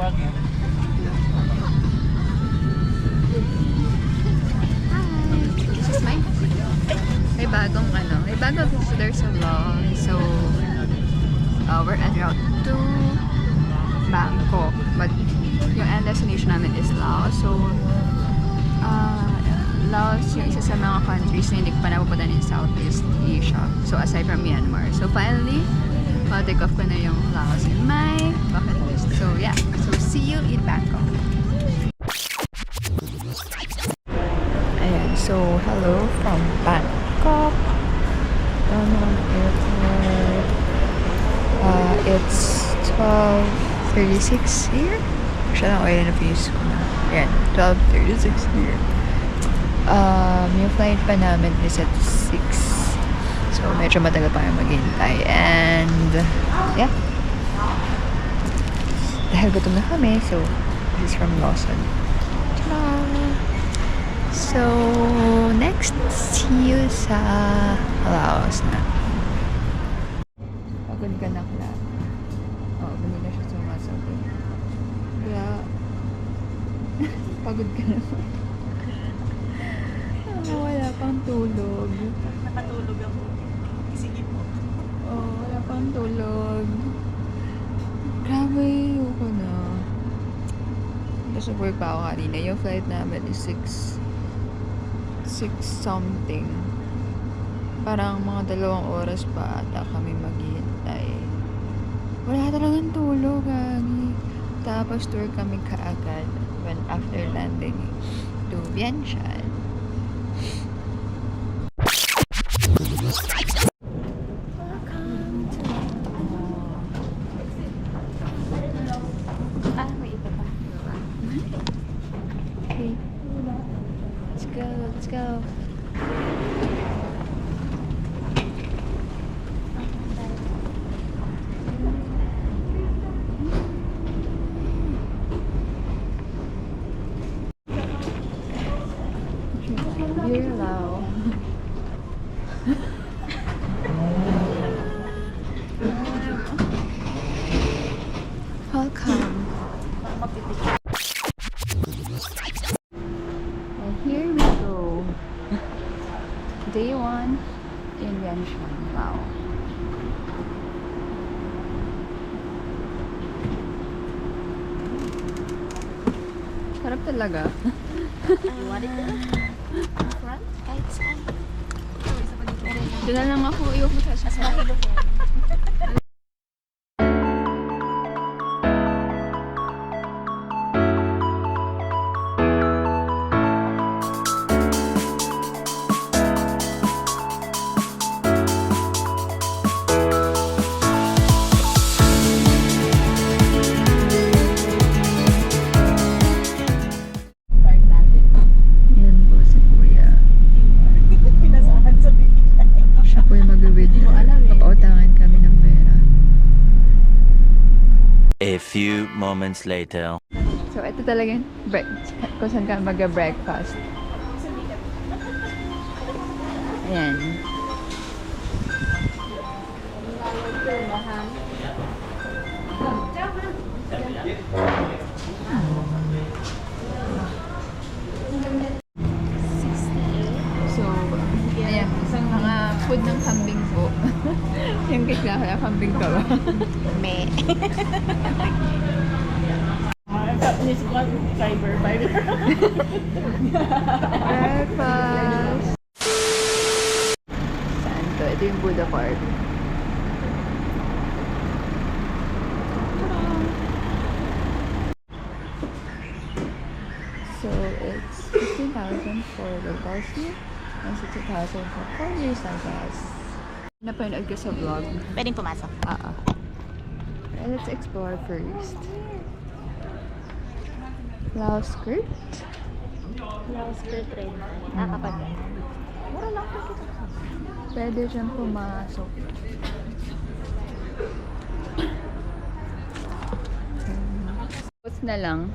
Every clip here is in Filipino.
This is my may bagong visitors sa vlog. So, we're en route to Bangkok. But, yung end destination namin is Laos. So, Laos yung isa sa mga countries na hindi ko pa napupuntan in Southeast Asia. So, aside from Myanmar. So, finally, take off ko na yung Laos in my bucket list. So, yeah. So, see you in Bangkok. Ayan. So, hello from Bangkok. Airport. It's 12:36 here. Siya lang oil na fuse ko na. Ayan. 12:36 here. Yung flight pa namin is at 6. So, medyo matagal pa yung maghintay. And, yeah. Dahil gutom na kami, so, this is from Lawson. Ta-da! So, next, see you sa Laos na. Pagod ka na, Kla. Bumili na siya sumasabi. Kaya, pagod ka na. Wala pang tulog. Nakatulog ako. Isigit mo. Wala pang tulog. Grabe, ayoko na. Kasi work pa ako kanina. Yung flight namin is 6 something. Parang mga 2 oras pa ata kami maghihintay. Wala talagang tulog, gagi. Tapos tour kami kaagad when after landing to Vientiane. May iba pa. Okay. Let's go. Dear Lao. Welcome. And here we go. Day 1 in Vientiane. Wow. Sarap talaga. You want it in front? Kahit saan. Doon na lang ako. Iwag mo sa Mahilo mo. Yan po si Kuya. Pinasahan sa bibigay. Siya po yung mag-withdraw. Papautangan kami ng pera. A few moments later. So, ito talaga yung kung saan ka mag-breakfast. Ayan. So, ayan. Mga food ng kambing po. Yung kikla, kaya kambing ka ba? Me. Inisip ko fiber. Breakfast! Saan to? Ito yung Buddha Park. So, it's 15,000 for locals here and 60,000 for foreigners, I guess. Napanood ko sa vlog. Pwedeng pumasok. Let's explore first. Flower skirt. Blouse skirt rin. Kapag. Mura lang po kita. Pwede dyan pumasok. What's na lang?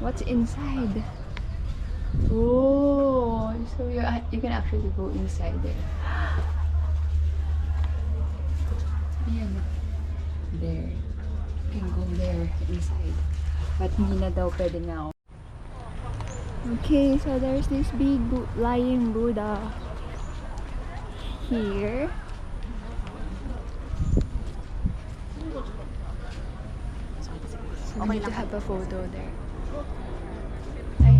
What's inside? Oh, so you can actually go inside there. Ayan. There. You can go there inside. But hindi na daw pwede nga. Okay, so there's this big lying Buddha here. So we need to have a photo there. Ay,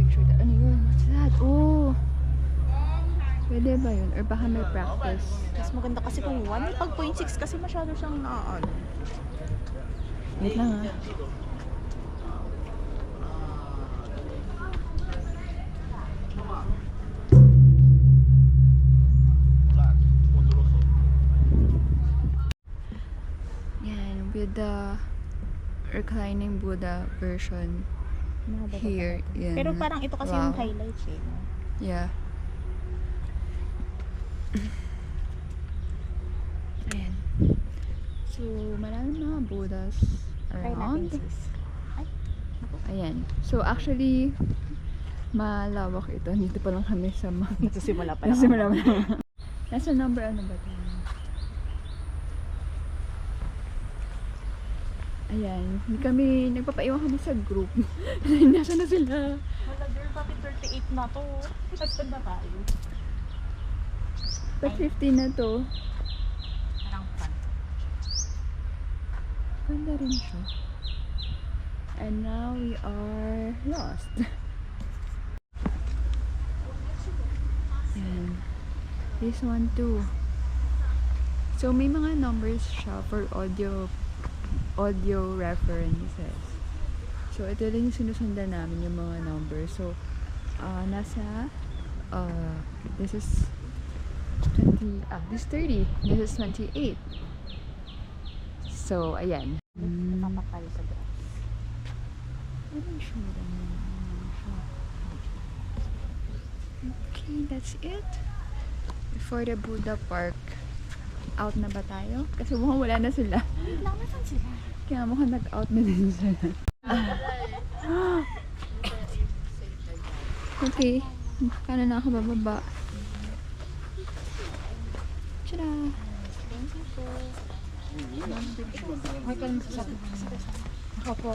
picture that. Ano yun? What's that? Oh! Pwede ba yun? Or baka may practice? Mas maganda kasi kung 1. Pag 0.6 kasi masyado siyang naaano. Wait lang ah. Yan, with the reclining Buddha version here. Yan. Pero parang ito kasi yung Wow. highlights eh. No? Yeah. Ayan. So, marami mga Buddhas Try natin around. sis. Ay, Ayan. So, actually, malawak ito. Dito pa lang kami sa nagsisimula pa lang. Nasa Nasa number ano ba ito? Ayan. Hindi kami, nagpapaiwan kami sa group. Nasa na sila? Wala girl, bakit 38 na to? Saan ba tayo? Pag 15 na to. Parang fun. Ganda rin siya. And now we are lost. Ayan. This one too. So may mga numbers siya for audio references. So ito rin yung sinusundan namin yung mga numbers. So nasa this is 20, this is 30. This is 28. So ayan. Tapak tayo sa grass. Anong sure Okay, that's it. For the Buddha Park. Out na ba tayo? Kasi mukhang wala na sila. Wait lang, nasan sila? Kaya mukhang nag-out na din sila. Okay. Paano na ako bababa? Tada! May kalang sasabi. Ako po.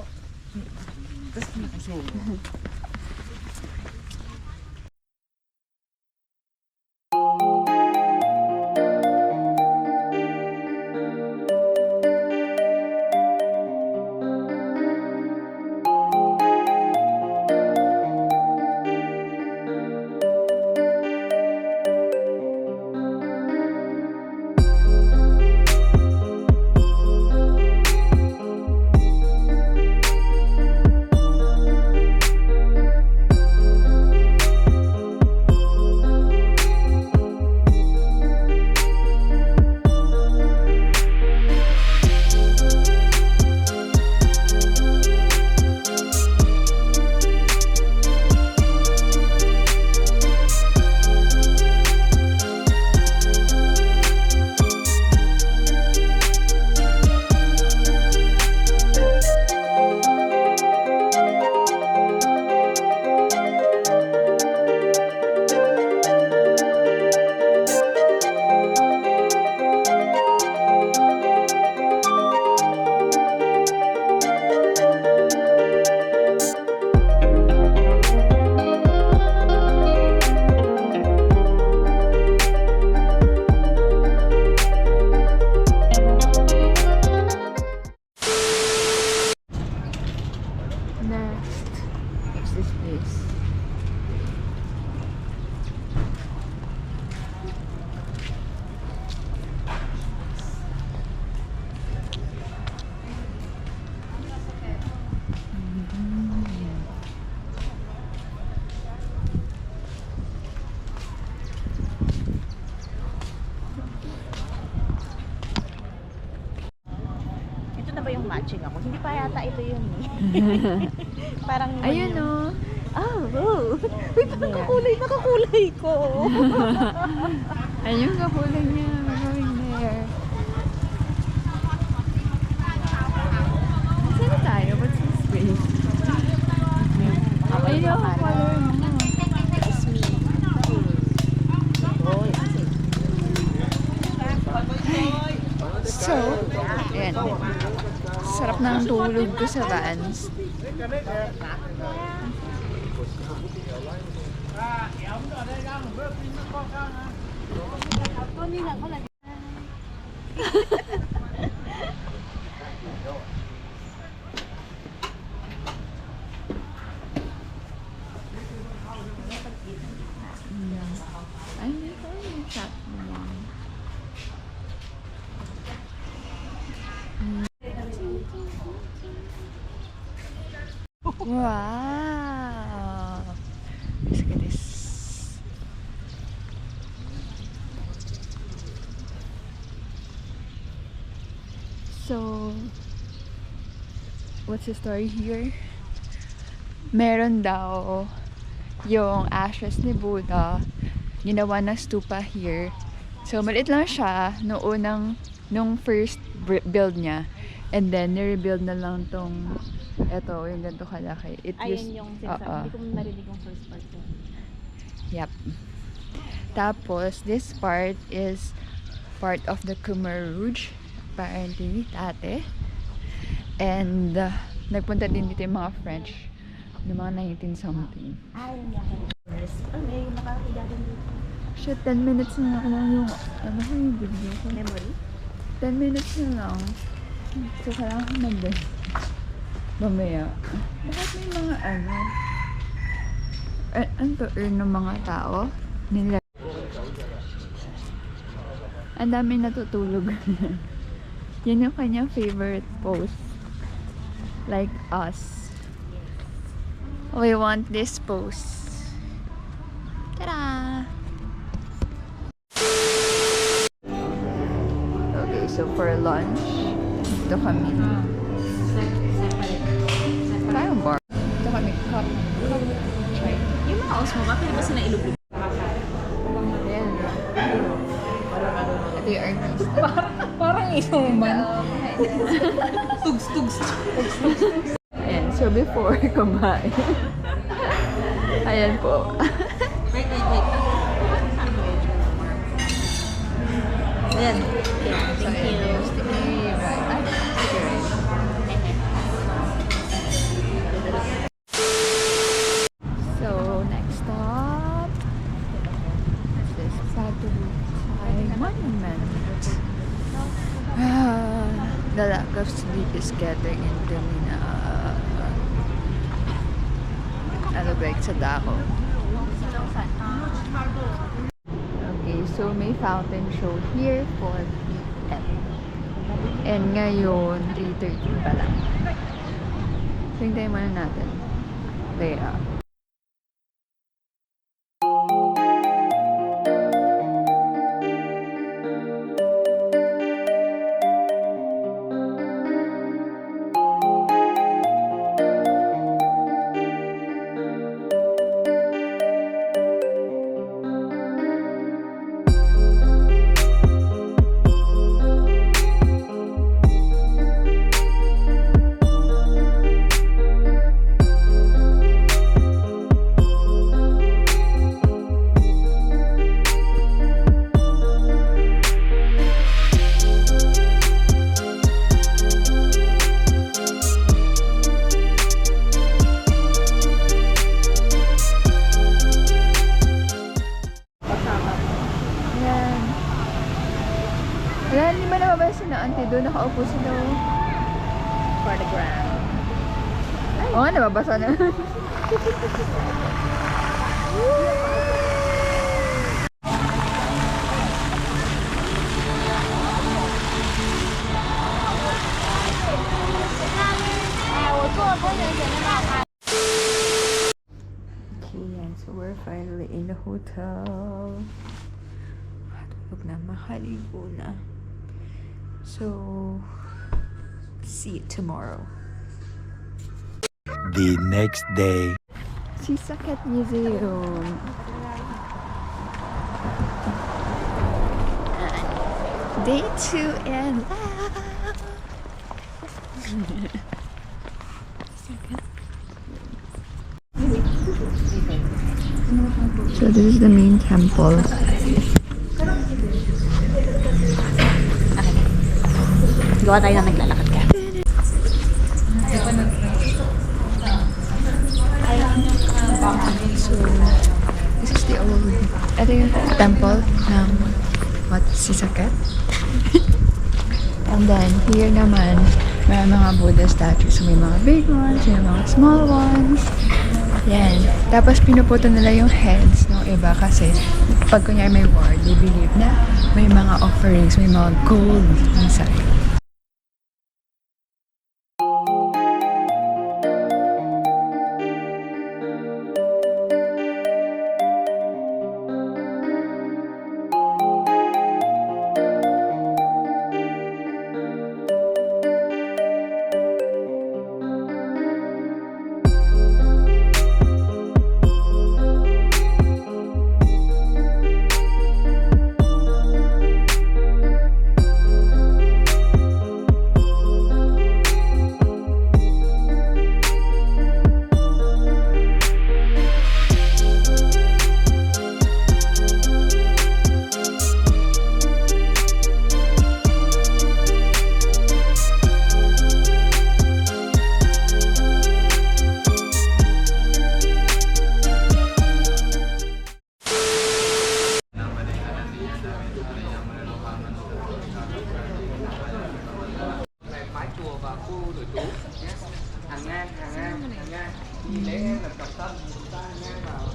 matching ako. Hindi pa yata ito yun eh. Parang Ayun o. Oh. Uy, parang kakulay ko. Ayun yung kakulay niya. We're going there. Saan tayo? What's this place? Ayun yung color mo. It's me. Oh, yes. So, ayan. Sarap ng tulog ko sa Vans. Ay, hindi ko yung shot mo lang. Wow! Look at this. So, what's the story here? Meron daw yung ashes ni Buddha, ginawa na stupa here. So, maliit lang siya nung first build niya. And then, nirebuild na lang tong eto, yung ganito kalaki. Ayun yung sinasabi. Oo. Hindi ko narinig yung first part ko. Yep. Tapos, this part is part of the Khmer Rouge, apparently, dati. And, nagpunta din dito yung mga French, yung mga 19-something. Ayun yung may nakakita din dito. Shit, 10 minutes na lang yung, ano ko yung video ko? Memory? 10 minutes na lang. So, kailangan ko mag-bed. Mamaya. Bakit may mga ano? Ano to earn ng mga tao? Nila. Ang dami natutulog. Yan yung kanyang favorite pose. Like us. We want this pose. Ta-da! Okay, so for lunch, dito kami. Parang bar. Dito kami, cup chai. Yung mga os mo, bakit ba sila ilubog? Ayan. Ito yung artist. Parang inuman. Tugs. Ayan, so before kumain. Ayan po. Wait. Ayan. Thank you. So, next stop. What's this? Thai Monument. The lack of sleep is getting into me na alabek sa dako. Okay, so may fountain show here for PM. And ngayon, 3:30 pa lang. So, hintayin muna natin. Later. Wala, hindi ba nababasa na auntie doon? Nakaupo sila. For the gram. Oo, nababasa na. Okay, so we're finally in the hotel. Tulog na, mahaligo na. So, see you tomorrow. The next day. Sisakat Museum. Day 2 and so this is the main temple. Gawa tayo na naglalakad ka. So, this is the old, ito yung temple ng what, Sisaket. And then, here naman, may mga Buddha statues. So, may mga big ones, may mga small ones. Yan. Tapos, pinuputo nila yung heads ng iba kasi pag kunyari may war, they believe na may mga offerings, may mga gold inside. mái chùa và khu nội trú nhé. Hàng ngang đi lễ là trọng tâm chúng ta ngang vào.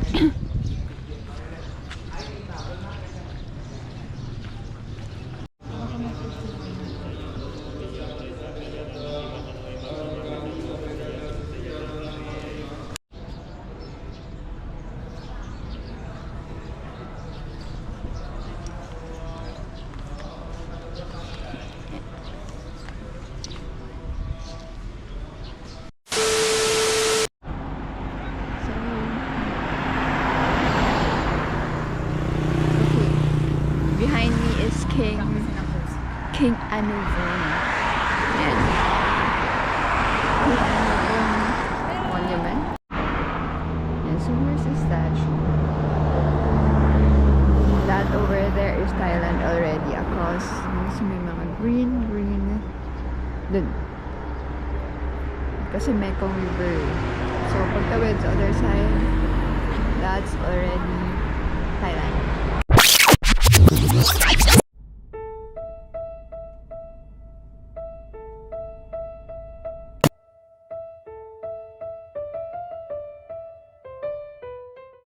Behind me is King Anuvon. Yan. King Anuvon Monument. And so where's the statue? That over there is Thailand already. Across, so may mga green. Dun. Kasi Mekong River. So pagtawid sa other side, that's already Thailand.